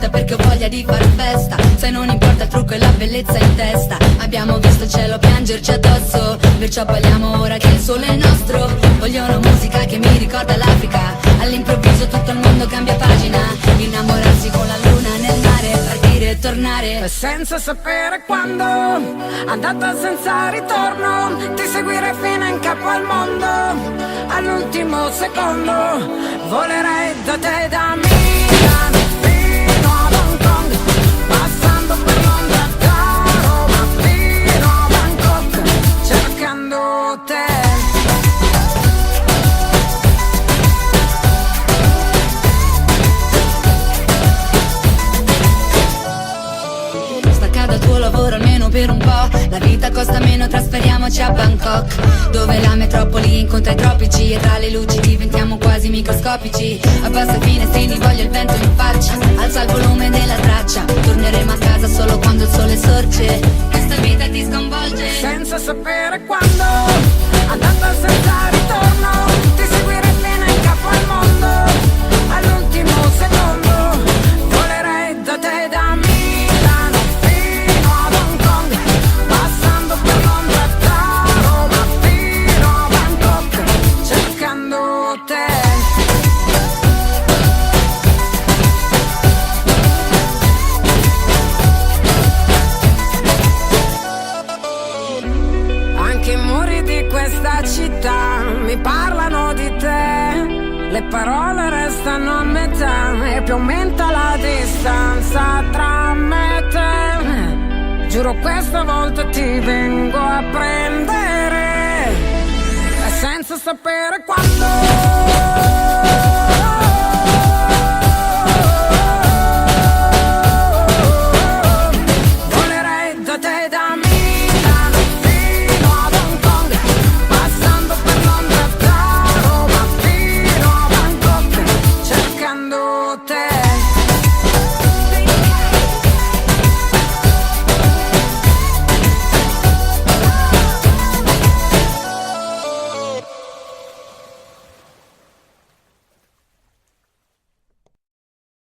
città perché ho voglia di far festa. Se non importa il trucco e la bellezza in testa. Abbiamo visto il cielo piangerci addosso, perciò balliamo ora che il sole è nostro. Voglio una musica che mi ricorda l'Africa. All'improvviso tutto il mondo cambia pagina. Innamorarsi con la luna nel mare, partire e tornare senza sapere quando, andata senza ritorno. Ti seguirei fino in capo al mondo, all'ultimo secondo. Volerei da te, da Milano fino ad Hong Kong, passando per Londra, da Roma fino a Bangkok, cercando te. Dal tuo lavoro almeno per un po', la vita costa meno, trasferiamoci a Bangkok, dove la metropoli incontra i tropici e tra le luci diventiamo quasi microscopici. Abbassa i finestrini, voglio il vento in faccia, alza il volume della traccia, torneremo a casa solo quando il sole sorge. Questa vita ti sconvolge senza sapere quando, andata senza ritorno. Ti seguirei fino in capo al mondo, all'ultimo secondo. Volerei da te, da me, mi parlano di te, le parole restano a metà e più aumenta la distanza tra me e te. Giuro questa volta ti vengo a prendere, e senza sapere